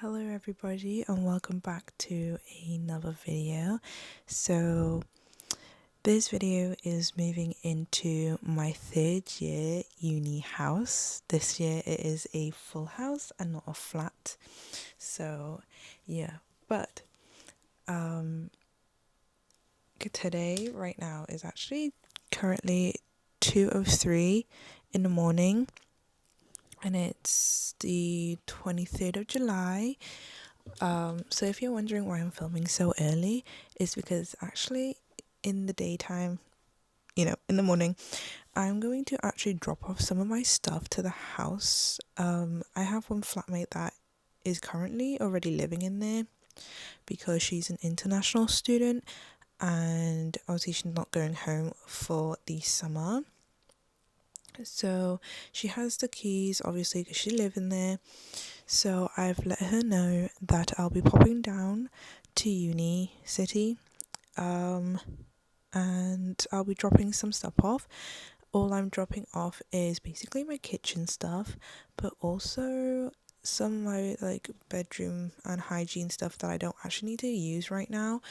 Hello everybody and welcome back to another video. So this video is moving into my third year uni house. This year it is a full house and not a flat. So yeah, but today right now is actually currently 2:03 in the morning and it's the 23rd of July. So if you're wondering why I'm filming so early, it's because actually in the daytime, in the morning, I'm going to actually drop off some of my stuff to the house. I have one flatmate that is currently already living in there because she's an international student and obviously she's not going home for the summer. So she has the keys, obviously, because she lives in there. So I've let her know that I'll be popping down to Uni City, and I'll be dropping some stuff off. All I'm dropping off is basically my kitchen stuff, but also some of my bedroom and hygiene stuff that I don't actually need to use right now,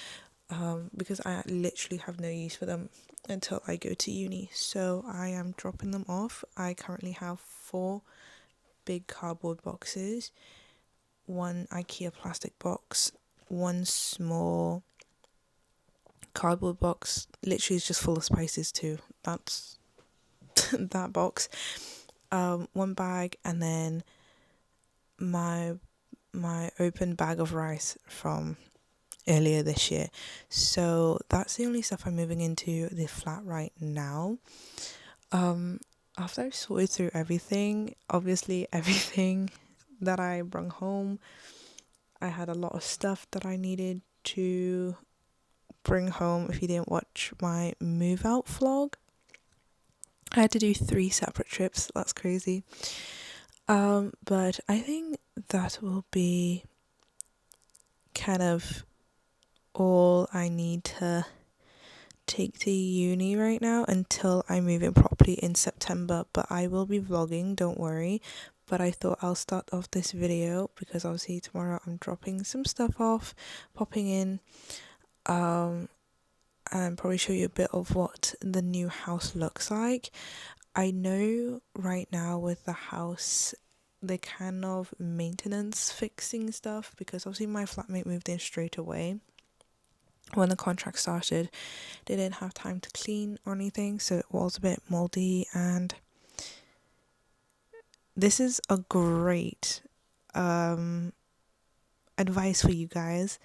because I literally have no use for them until I go to uni. So I am dropping them off. I currently have 4 big cardboard boxes, 1 IKEA plastic box, 1 small cardboard box, literally is just full of spices too. That's that box. 1 bag, and then my open bag of rice from earlier this year. So that's the only stuff I'm moving into the flat right now. After I've sorted through everything, obviously everything that I brought home, I had a lot of stuff that I needed to bring home. If you didn't watch my move out vlog, I had to do 3 separate trips. That's crazy. But I think that will be kind of all I need to take to uni right now until I move in properly in September. But I will be vlogging, don't worry. But I thought I'll start off this video because obviously tomorrow I'm dropping some stuff off, popping in, and probably show you a bit of what the new house looks like. I know right now with the house, the kind of maintenance fixing stuff, because obviously my flatmate moved in straight away when the contract started. They didn't have time to clean or anything, so it was a bit moldy. And this is a great advice for you guys.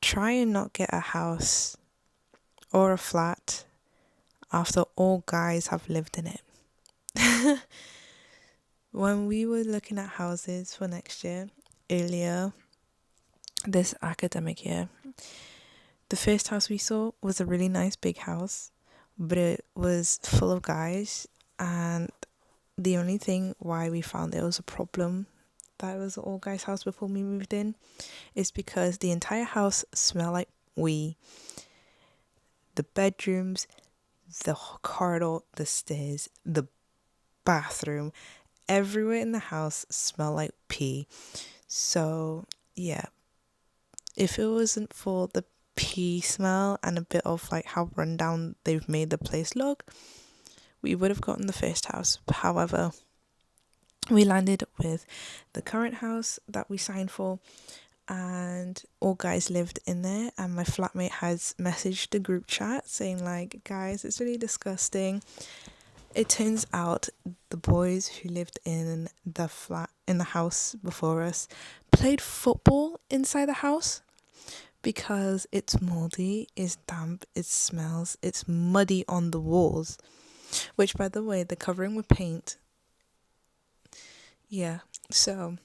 Try and not get a house or a flat after all guys have lived in it. When we were looking at houses for next year, earlier this academic year, the first house we saw was a really nice big house, but it was full of guys, and the only thing why we found there was a problem that it was an all guys house before we moved in is because the entire house smelled like wee. The bedrooms, the corridor, the stairs, the bathroom, everywhere in the house smelled like pee. So yeah, if it wasn't for the pee smell and a bit of how rundown they've made the place look, we would have gotten the first house. However, we landed with the current house that we signed for, and all guys lived in there. And my flatmate has messaged the group chat saying guys, it's really disgusting. It turns out the boys who lived in the house before us played football inside the house because it's moldy, it's damp, it smells, it's muddy on the walls, which by the way, they're covering with paint. Yeah, so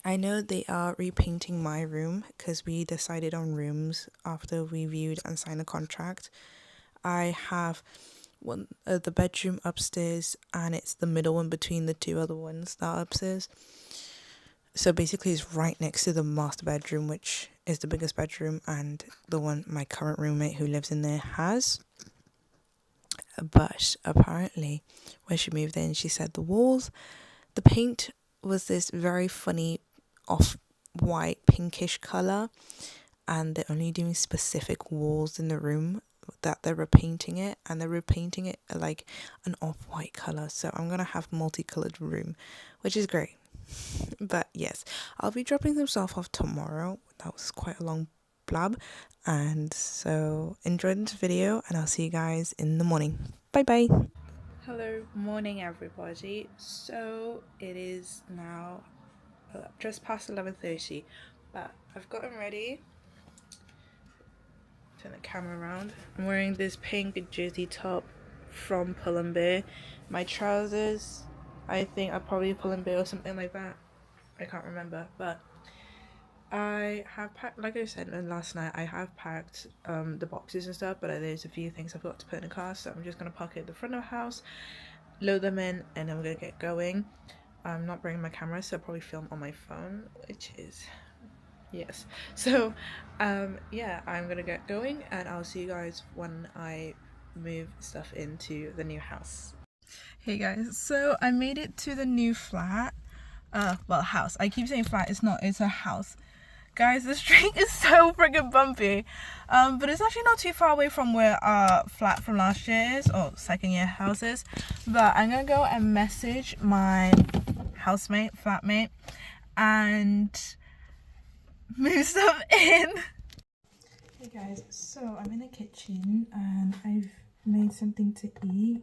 I know they are repainting my room because we decided on rooms after we viewed and signed a contract. I have one the bedroom upstairs, and it's the middle one between the 2 other ones that are upstairs. So basically it's right next to the master bedroom, which is the biggest bedroom and the one my current roommate who lives in there has. But apparently when she moved in, she said the paint was this very funny off white pinkish color, and they're only doing specific walls in the room that they're repainting it, and they're repainting it like an off-white color. So I'm gonna have multicolored room, which is great. But yes, I'll be dropping some stuff off tomorrow. That was quite a long blab, and so enjoy this video, and I'll see you guys in the morning. Bye bye. Hello, morning everybody. So it is now just past 11:30, but I've gotten ready. Turn the camera around. I'm wearing this pink jersey top from Pull&Bear. My trousers, I think are probably Pull&Bear or something like that. I can't remember, but I have packed, like I said last night, I have packed the boxes and stuff, but there's a few things I've got to put in the car, so I'm just going to park it at the front of the house, load them in, and then we're going to get going. I'm not bringing my camera, so I'll probably film on my phone, which is... yes. So, yeah, I'm gonna get going, and I'll see you guys when I move stuff into the new house. Hey guys, so I made it to the new flat. Well, house. I keep saying flat, it's not, it's a house. Guys, the street is so freaking bumpy. But it's actually not too far away from where our flat from last year is, or second year house is. But I'm gonna go and message my housemate, flatmate, and move stuff in. Hey guys, so I'm in the kitchen and I've made something to eat.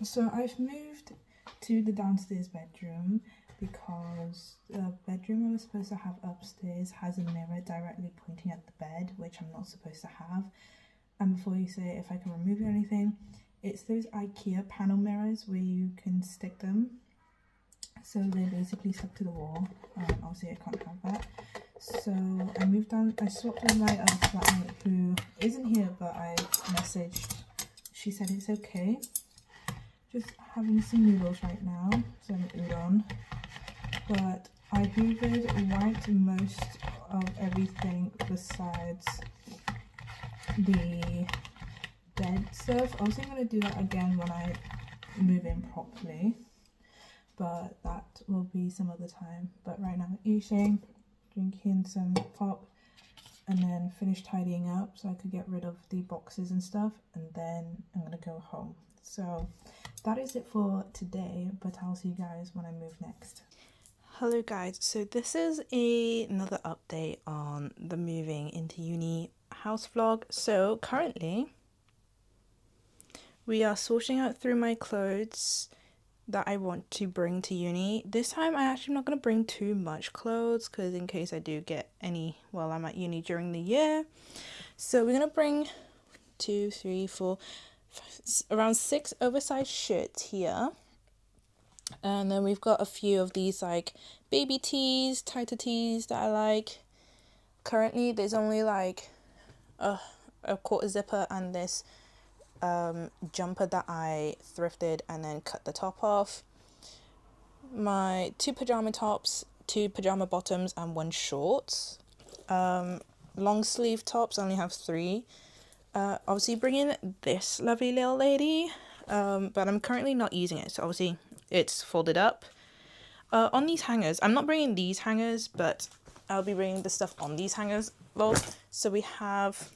So I've moved to the downstairs bedroom because the bedroom I was supposed to have upstairs has a mirror directly pointing at the bed, which I'm not supposed to have. And before you say if I can remove it or anything, it's those IKEA panel mirrors where you can stick them. So they basically stuck to the wall. Obviously I can't have that. So I moved down, I swapped with my other flatmate who isn't here, but I messaged. She said it's okay. Just having some noodles right now, some udon. But I hoovered, wiped most of everything besides the bed stuff. I was going to do that again when I move in properly, but that will be some other time. But right now eating, drinking some pop, and then finish tidying up so I could get rid of the boxes and stuff, and then I'm gonna go home. So that is it for today, but I'll see you guys when I move next. Hello guys, so this is another update on the moving into uni house vlog. So currently we are sorting out through my clothes that I want to bring to uni. This time I actually am not going to bring too much clothes because in case I do get any while I'm at uni during the year. So we're going to bring 2, 3, 4, 5, around 6 oversized shirts here. And then we've got a few of these like baby tees, tighter tees that I like. Currently there's only like a quarter zipper and this jumper that I thrifted and then cut the top off. My 2 pajama tops, 2 pajama bottoms, and 1 shorts. Long sleeve tops, I only have 3. Obviously bringing this lovely little lady, but I'm currently not using it, so obviously it's folded up. On these hangers, I'm not bringing these hangers, but I'll be bringing the stuff on these hangers. So we have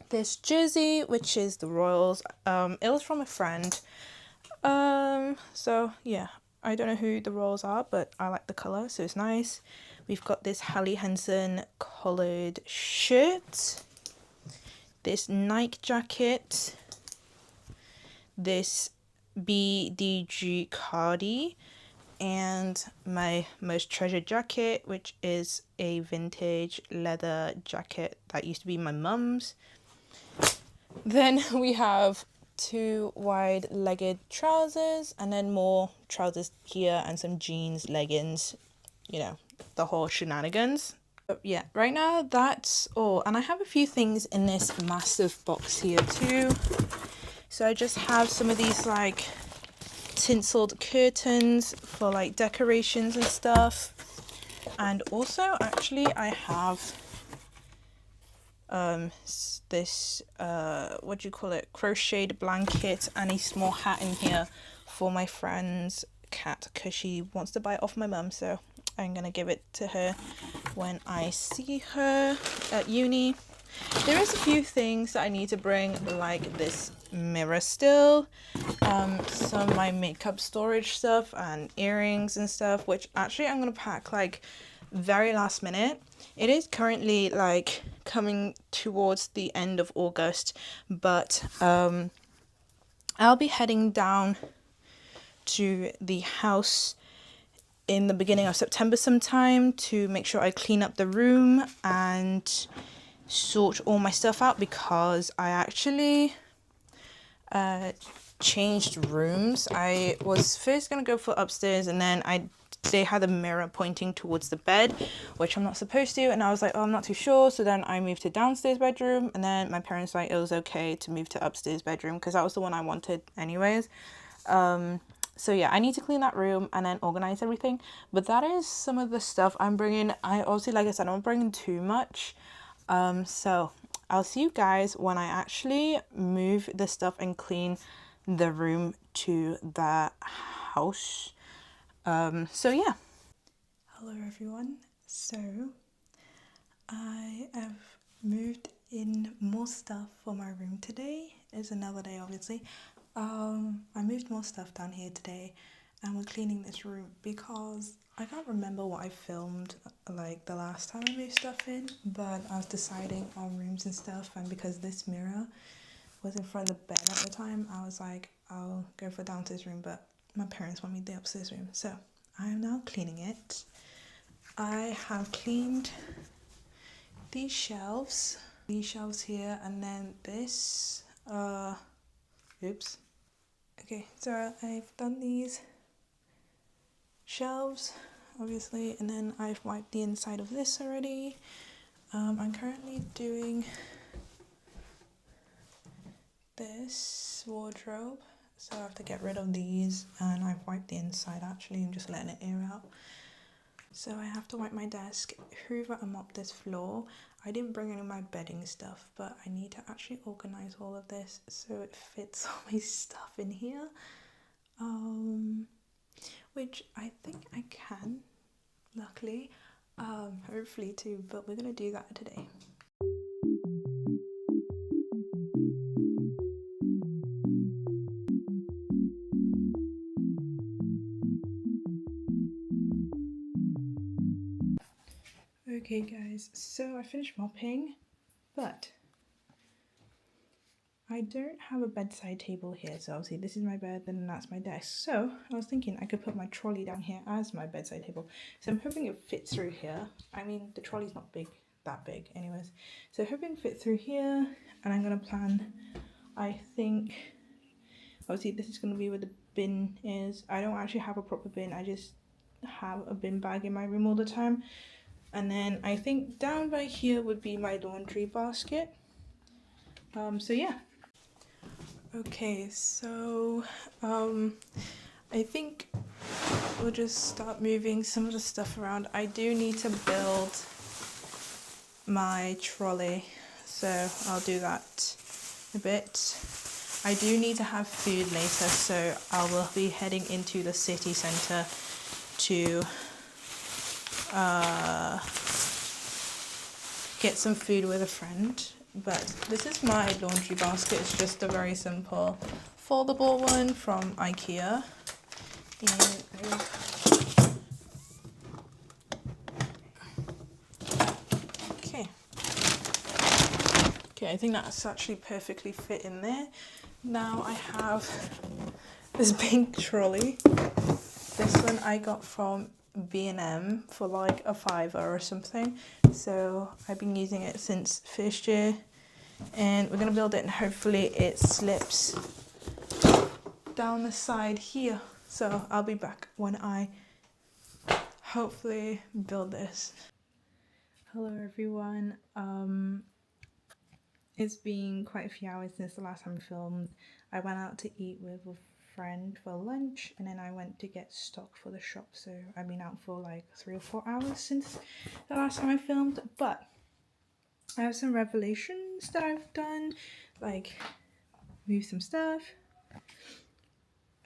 this jersey, which is the Royals. It was from a friend. So yeah, I don't know who the Royals are, but I like the colour, so it's nice. We've got this Hallie Henson collared shirt, this Nike jacket, this BDG cardi, and my most treasured jacket, which is a vintage leather jacket that used to be my mum's. Then we have 2 wide-legged trousers, and then more trousers here, and some jeans, leggings, you know, the whole shenanigans. But yeah, right now that's all. And I have a few things in this massive box here too. So I just have some of these like tinseled curtains for like decorations and stuff. And also actually I have this what do you call it, crocheted blanket and a small hat in here for my friend's cat because she wants to buy it off my mum, so I'm gonna give it to her when I see her at uni. There is a few things that I need to bring, like this mirror still, some of my makeup storage stuff and earrings and stuff, which actually I'm gonna pack like very last minute. It is currently like coming towards the end of August, but I'll be heading down to the house in the beginning of September sometime to make sure I clean up the room and sort all my stuff out, because I actually changed rooms. I was first gonna go for upstairs, and then they had a mirror pointing towards the bed, which I'm not supposed to, and I was like, oh, I'm not too sure. So then I moved to downstairs bedroom, and then my parents were like it was okay to move to upstairs bedroom because that was the one I wanted anyways. So yeah, I need to clean that room and then organize everything, but that is some of the stuff I'm bringing. I obviously, like I said, I'm not bringing too much, so I'll see you guys when I actually move the stuff and clean the room to the house. So yeah. Hello everyone. So I have moved in more stuff for my room today. It's another day, obviously. I moved more stuff down here today, and we're cleaning this room because I can't remember what I filmed like the last time I moved stuff in, but I was deciding on rooms and stuff, and because this mirror was in front of the bed at the time, I was like, I'll go for downstairs room, but my parents want me the upstairs room, so I am now cleaning it. I have cleaned these shelves here, and then this oops. Okay, so I've done these shelves, obviously, and then I've wiped the inside of this already. I'm currently doing this wardrobe, so I have to get rid of these, and I've wiped the inside actually and just letting it air out. So I have to wipe my desk, hoover and mop this floor. I didn't bring any of my bedding stuff, but I need to actually organize all of this so it fits all my stuff in here, which I think I can, luckily, hopefully too, but we're gonna do that today. Okay guys, so I finished mopping, but I don't have a bedside table here, so obviously this is my bed, then that's my desk. So I was thinking I could put my trolley down here as my bedside table. So I'm hoping it fits through here. I mean, the trolley's not that big anyways. So hoping it fits through here, and I'm gonna plan, I think, obviously this is gonna be where the bin is. I don't actually have a proper bin, I just have a bin bag in my room all the time. And then I think down by here would be my laundry basket. So yeah. Okay, so I think we'll just start moving some of the stuff around. I do need to build my trolley, so I'll do that a bit. I do need to have food later, so I will be heading into the city centre to get some food with a friend. But this is my laundry basket. It's just a very simple foldable one from IKEA. And okay, I think that's actually perfectly fit in there. Now I have this big trolley. This one I got from B&M for like a £5 or something, so I've been using it since first year, and we're gonna build it, and hopefully it slips down the side here. So I'll be back when I hopefully build this. Hello everyone. It's been quite a few hours since the last time I filmed. I went out to eat with a friend for lunch, and then I went to get stock for the shop, so I've been out for like 3 or 4 hours since the last time I filmed. But I have some revelations that I've done, like move some stuff.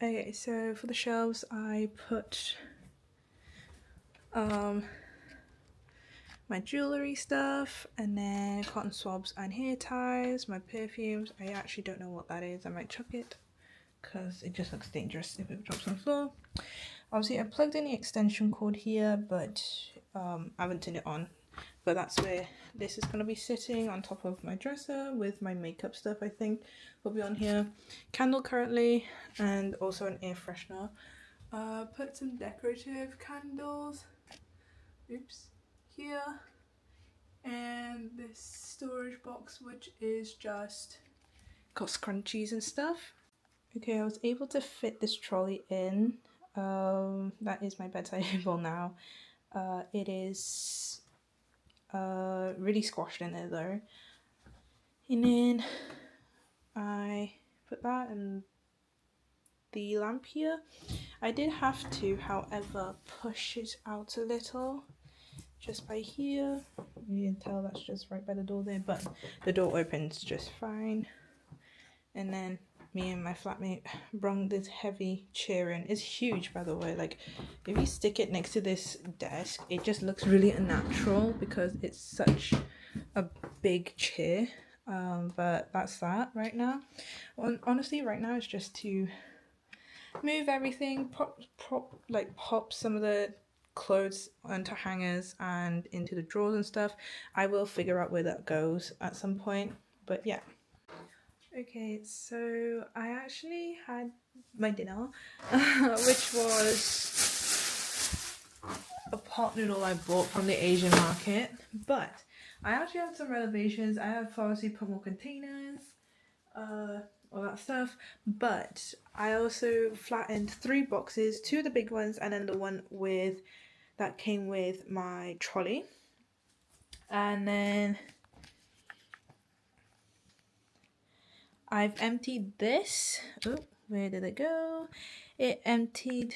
Okay, so for the shelves I put my jewelry stuff, and then cotton swabs and hair ties, my perfumes. I actually don't know what that is. I might chuck it because it just looks dangerous if it drops on the floor. Obviously I plugged in the extension cord here, but I haven't turned it on. But that's where this is going to be sitting, on top of my dresser with my makeup stuff. I think will be on here. Candle currently, and also an air freshener. Put some decorative candles, oops, here, and this storage box, which is just got scrunchies and stuff. Okay, I was able to fit this trolley in. That is my bedside table now. It is really squashed in there though. And then I put that and the lamp here. I did have to, however, push it out a little just by here. You can tell that's just right by the door there, but the door opens just fine. And then me and my flatmate brung this heavy chair in. It's huge, by the way. Like, if you stick it next to this desk, it just looks really unnatural because it's such a big chair. But that's that right now. Honestly, right now it's just to move everything, pop some of the clothes onto hangers and into the drawers and stuff. I will figure out where that goes at some point, but yeah. Okay, so I actually had my dinner, which was a pot noodle I bought from the Asian market, but I actually had some renovations. I have obviously put more containers, all that stuff, but I also flattened 3 boxes, 2 of the big ones and then the one with that came with my trolley. And then I've emptied this. Oh, where did it go? It emptied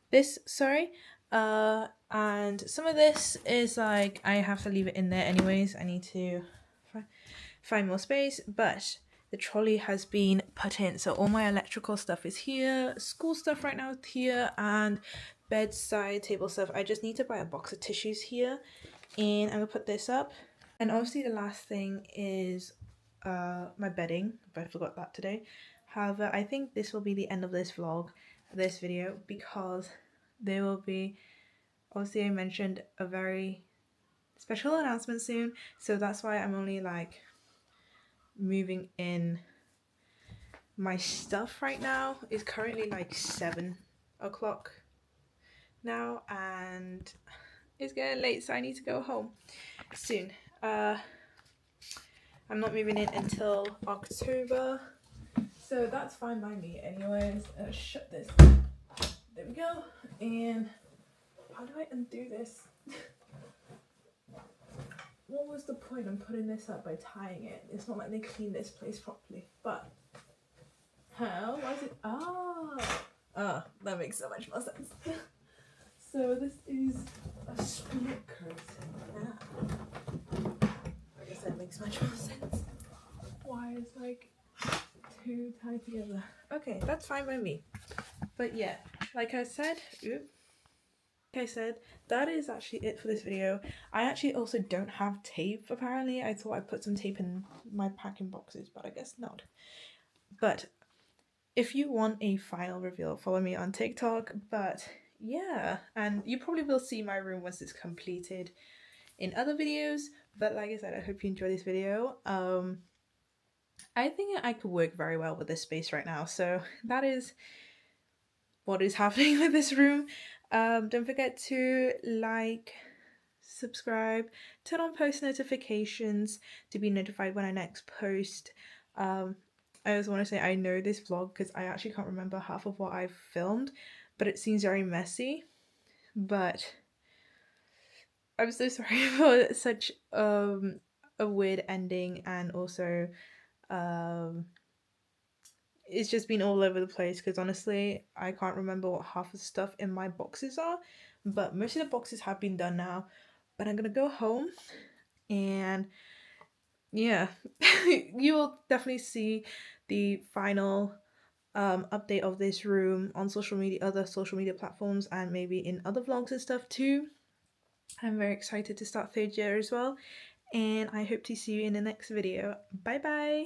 this, sorry. And some of this is like, I have to leave it in there anyways. I need to find more space, but the trolley has been put in. So all my electrical stuff is here, school stuff right now is here, and bedside table stuff. I just need to buy a box of tissues here, and I'm gonna put this up. And obviously the last thing is my bedding, but I forgot that today. However, I think this will be the end of this vlog, this video, because there will be, obviously I mentioned, a very special announcement soon, so that's why I'm only like moving in my stuff right now. It's currently like 7 o'clock now and it's getting late, so I need to go home soon. I'm not moving in until October, so that's fine by me anyways. Shut this. There we go. And how do I undo this? What was the point of putting this up by tying it? It's not like they clean this place properly. But how? Why is it? Ah, that makes so much more sense. So this is a split curtain. I guess that makes much more sense. Why it's like too tied together. Okay, that's fine by me. But yeah, like I said, that is actually it for this video. I actually also don't have tape apparently. I thought I put some tape in my packing boxes, but I guess not. But if you want a final reveal, follow me on TikTok. But yeah, and you probably will see my room once it's completed in other videos. But like I said, I hope you enjoy this video. I think I could work very well with this space right now. So that is what is happening with this room. Don't forget to like, subscribe, turn on post notifications to be notified when I next post. I also want to say I know this vlog because I actually can't remember half of what I've filmed, but it seems very messy. But I'm so sorry for such a weird ending, and also it's just been all over the place because honestly I can't remember what half of the stuff in my boxes are, but most of the boxes have been done now. But I'm gonna go home and yeah, you will definitely see the final update of this room on social media, other social media platforms, and maybe in other vlogs and stuff too. I'm very excited to start third year as well, and I hope to see you in the next video. Bye bye!